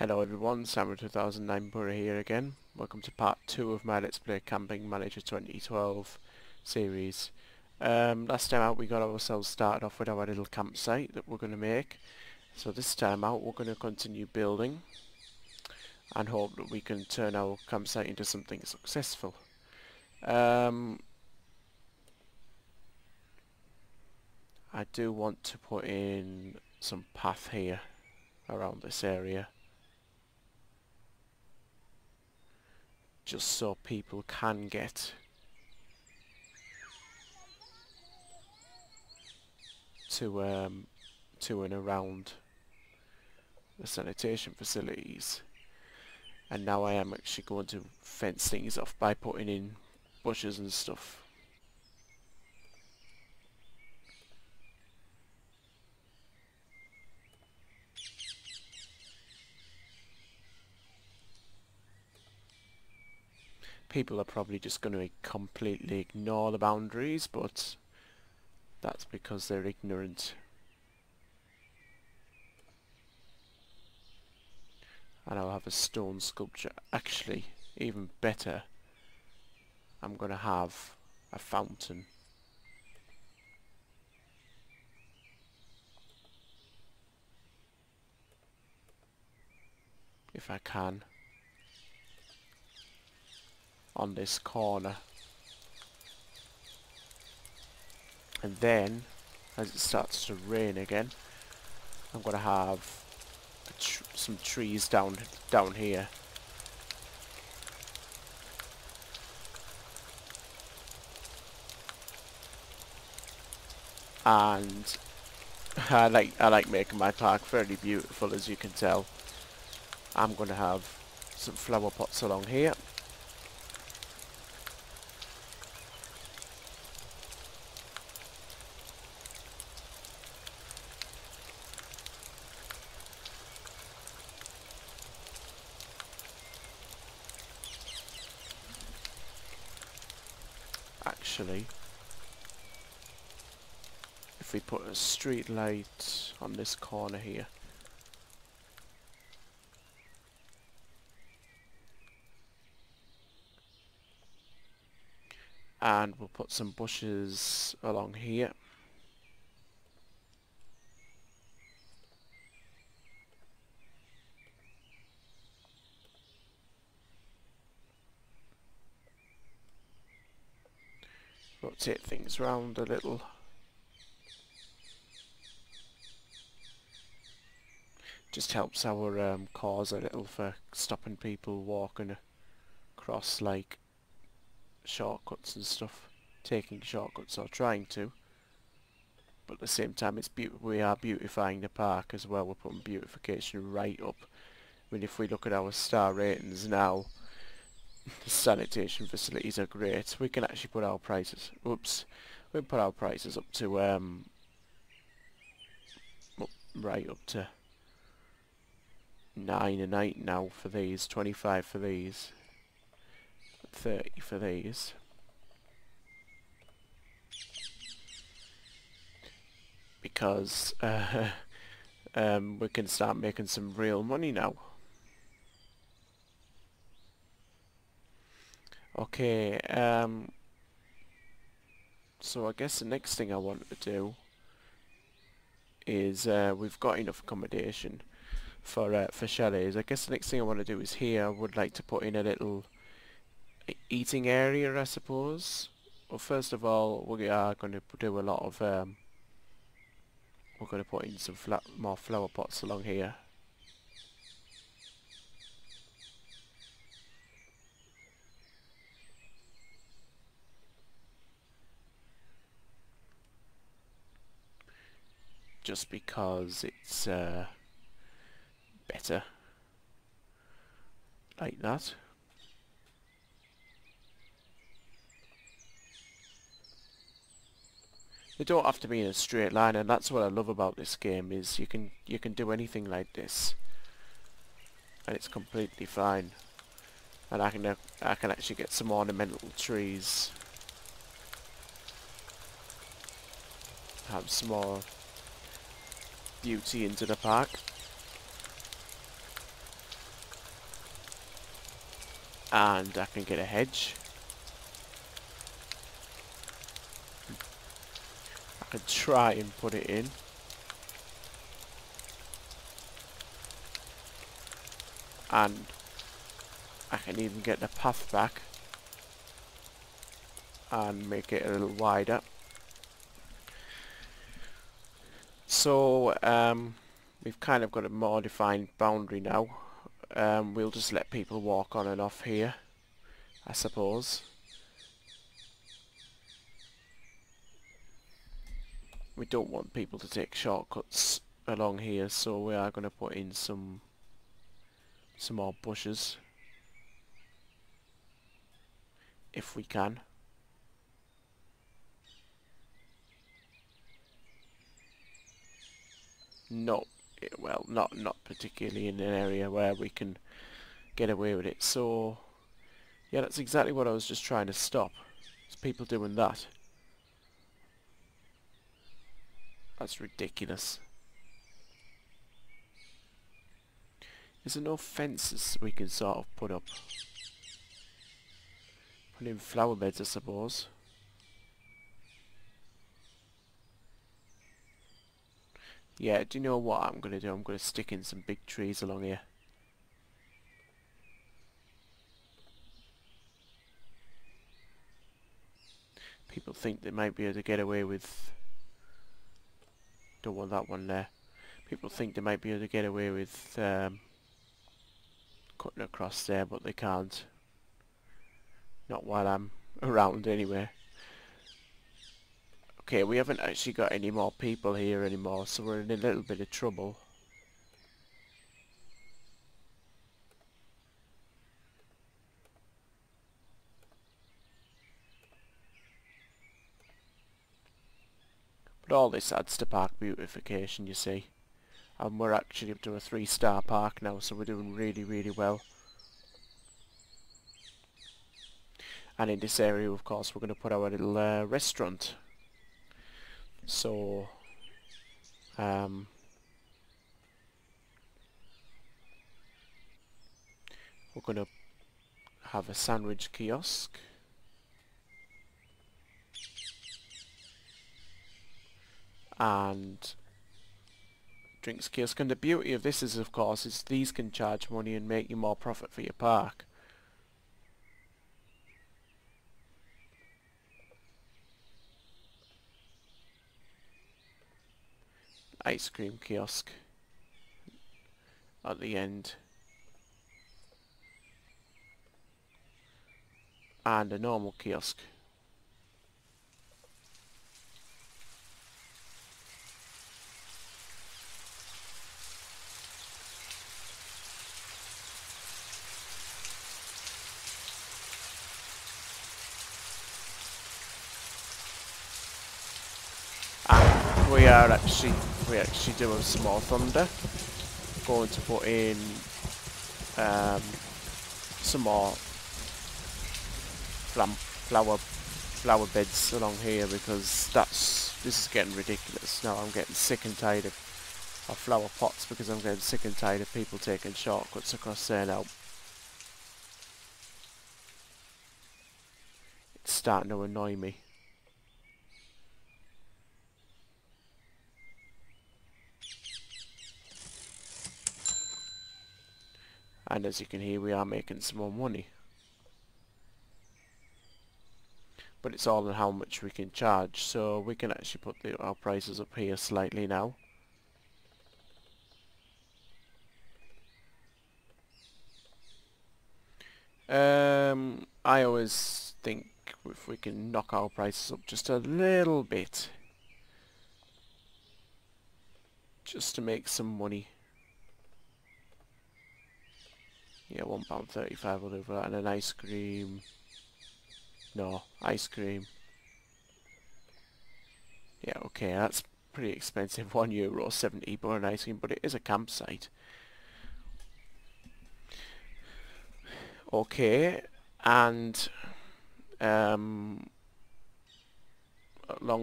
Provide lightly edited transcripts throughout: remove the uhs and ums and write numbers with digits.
Hello everyone, Samurai2009 Burra here again. Welcome to part 2 of my Let's Play Camping Manager 2012 series. Last time out we got ourselves started off with our little campsite that we're going to make. So this time out we're going to continue building and hope that we can turn our campsite into something successful. I do want to put in some path here around this area, just so people can get to and around the sanitation facilities. And now I am actually going to fence things off by putting in bushes and stuff. People are probably just going to completely ignore the boundaries, but that's because they're ignorant. And I'll have a stone sculpture. Actually, even better, I'm going to have a fountain. If I can. On this corner. And then, as it starts to rain again, I'm going to have some trees down here. And I like making my park very beautiful, as you can tell. I'm going to have some flower pots along here. Actually, if we put a street light on this corner here, and we'll put some bushes along here. Rotate things round a little. Just helps our cause a little for stopping people walking across like shortcuts and stuff, taking shortcuts or trying to. But at the same time, we are beautifying the park as well. We're putting beautification right up. I mean, if we look at our star ratings now, the sanitation facilities are great. We can actually put our prices. Oops, we can put our prices up to right up to 9 a night now for these, 25 for these, 30 for these. Because we can start making some real money now. Okay, so I guess the next thing I want to do is we've got enough accommodation for chalets. I guess the next thing I want to do is here I would like to put in a little eating area, I suppose. Well, first of all, we are going to do a lot of we're going to put in some more flower pots along here. Just because it's better like that. They don't have to be in a straight line, and that's what I love about this game, is you can do anything like this and it's completely fine. And I can actually get some ornamental trees, have some more beauty into the park. And I can get a hedge. I can try and put it in. And I can even get the path back and make it a little wider. So we've kind of got a more defined boundary now. We'll just let people walk on and off here, I suppose. We don't want people to take shortcuts along here, so we are going to put in some more bushes if we can. No, well, not particularly in an area where we can get away with it. So yeah, that's exactly what I was just trying to stop. It's people doing that. That's ridiculous. Is there no fences we can sort of put up? Put in flower beds, I suppose. Yeah, do you know what I'm going to do? I'm going to stick in some big trees along here. People think they might be able to get away with... Don't want that one there. People think they might be able to get away with cutting across there, but they can't. Not while I'm around anyway. Okay, we haven't actually got any more people here anymore, so we're in a little bit of trouble. But all this adds to park beautification, you see. And we're actually up to a 3-star park now, so we're doing really, really well. And in this area, of course, we're going to put our little restaurant. So, we're going to have a sandwich kiosk. And drinks kiosk. And the beauty of this is, of course, is these can charge money and make you more profit for your park. Ice cream kiosk at the end. And a normal kiosk. And we actually do have some more thunder. Going to put in some more flower beds along here, because this is getting ridiculous now. I'm getting sick and tired of flower pots, because I'm getting sick and tired of people taking shortcuts across there now. It's starting to annoy me. And as you can hear, we are making some more money. But it's all on how much we can charge, so we can actually put our prices up here slightly now. I always think if we can knock our prices up just a little bit, just to make some money. Yeah, £1.35 will do for that, and an ice cream. No, ice cream. Yeah, okay, that's pretty expensive, €1.70 for an ice cream, but it is a campsite. Okay, and along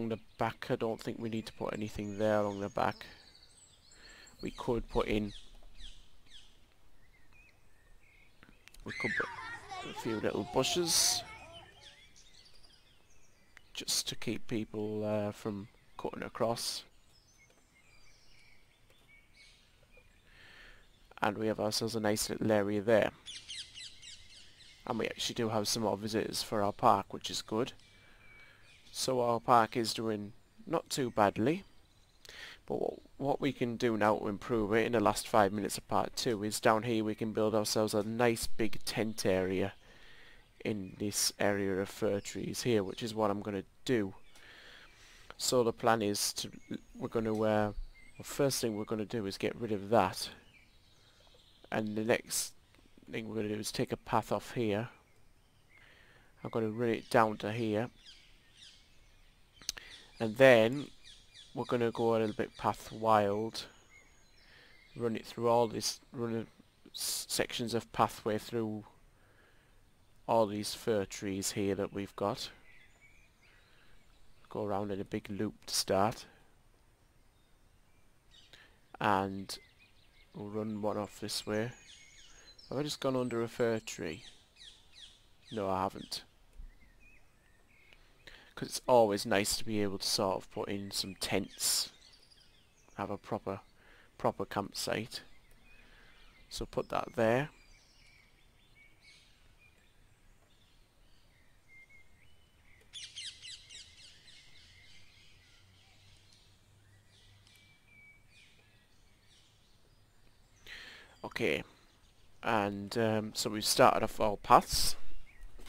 the back, I don't think we need to put anything there along the back. We could put in... A few little bushes, just to keep people from cutting across. And we have ourselves a nice little area there. And we actually do have some more visitors for our park, which is good. So our park is doing not too badly. But what we can do now to improve it in the last 5 minutes of part 2 is down here we can build ourselves a nice big tent area in this area of fir trees here, which is what I'm going to do. So the plan is to, we're going to, well, first thing we're going to do is get rid of that. And the next thing we're going to do is take a path off here. I'm going to run it down to here. And then we're going to go a little bit path wild. Run it through all this, run sections of pathway through all these fir trees here that we've got. Go around in a big loop to start. And we'll run one off this way. Have I just gone under a fir tree? No, I haven't. Because it's always nice to be able to sort of put in some tents. Have a proper campsite. So put that there. Okay. And so we've started off our paths.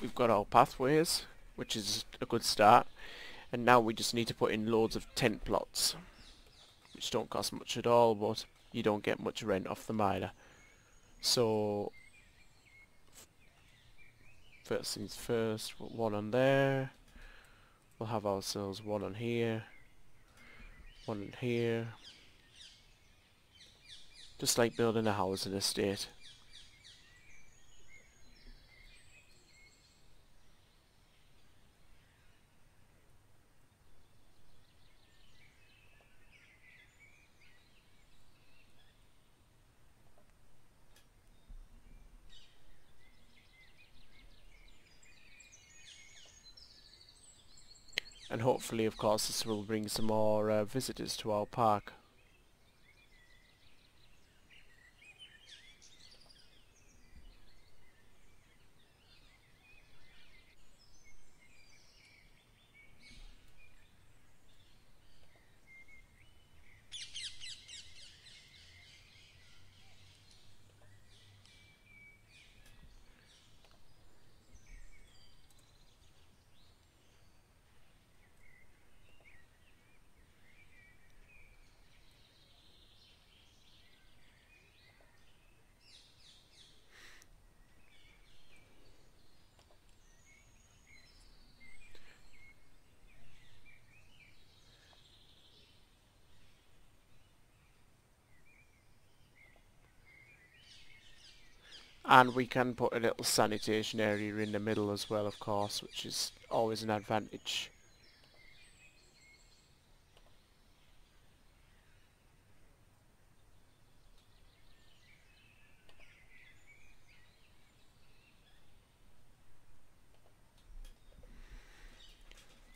We've got our pathways, which is a good start. And now we just need to put in loads of tent plots, which don't cost much at all, but you don't get much rent off them either. So first things first, put one on there. We'll have ourselves one on here, one on here. Just like building a house in a estate. And hopefully, of course, this will bring some more visitors to our park. And we can put a little sanitation area in the middle as well, of course, which is always an advantage.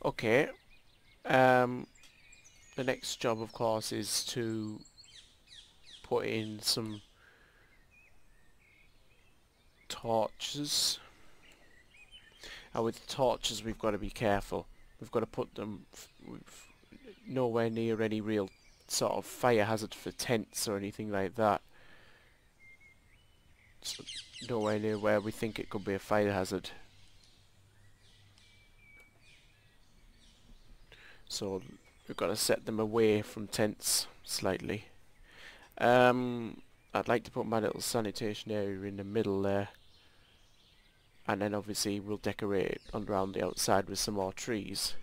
Okay, the next job, of course, is to put in some torches. And with torches we've got to be careful. We've got to put them nowhere near any real sort of fire hazard for tents or anything like that. So nowhere near where we think it could be a fire hazard. So we've got to set them away from tents slightly. I'd like to put my little sanitation area in the middle there. And then obviously we'll decorate it around the outside with some more trees.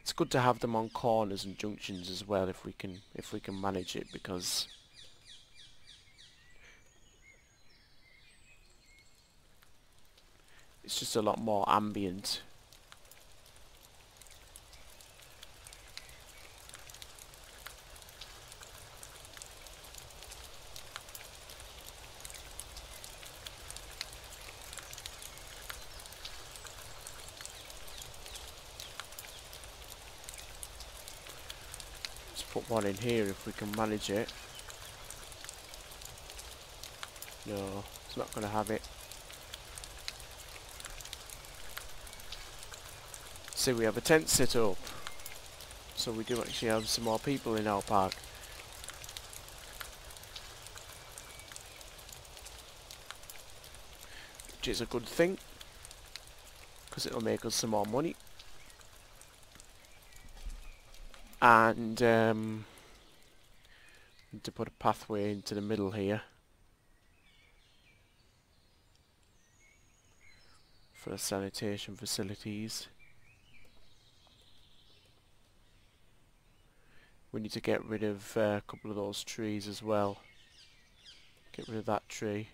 It's good to have them on corners and junctions as well if we can manage it, because it's just a lot more ambient. put one in here if we can manage it. No, it's not going to have it. See, we have a tent set up, so we do actually have some more people in our park. Which is a good thing, because it'll make us some more money. And to put a pathway into the middle here for the sanitation facilities. We need to get rid of a couple of those trees as well. Get rid of that tree.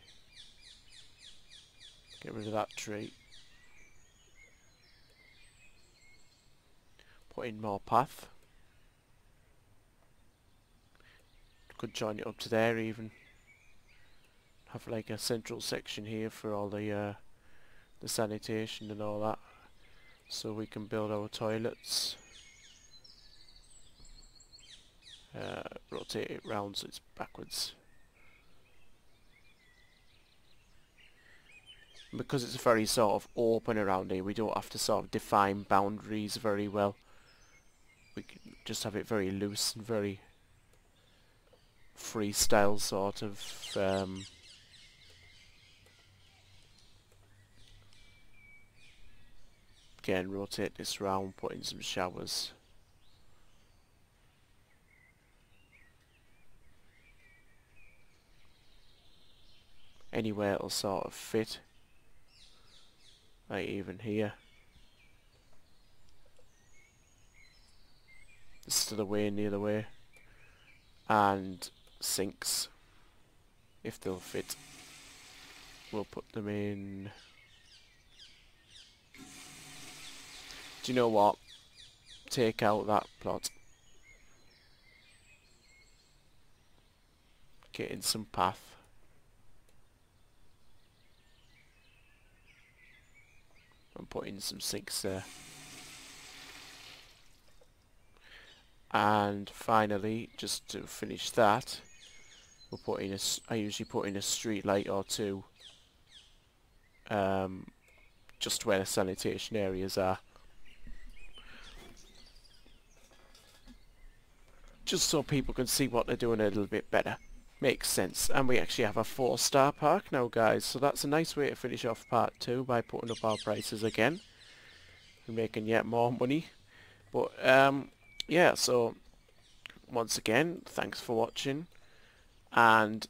Get rid of that tree. Put in more path. Could join it up to there even. Have like a central section here for all the sanitation and all that. So we can build our toilets. Rotate it round so it's backwards. Because it's very sort of open around here, we don't have to sort of define boundaries very well. We can just have it very loose and very freestyle sort of again, rotate this round, put in some showers. Anywhere it'll sort of fit. Like even here. This is to the way and the other way. And sinks, if they'll fit. We'll put them in. Do you know what? Take out that plot. Get in some path. And put in some sinks there. And finally, just to finish that, we'll put in I usually put in a street light or two, just where the sanitation areas are, just so people can see what they're doing a little bit better. Makes sense. And we actually have a 4-star park now, guys, so that's a nice way to finish off part 2 by putting up our prices again and making yet more money. But yeah, so once again, thanks for watching, and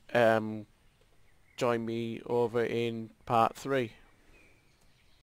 join me over in part 3.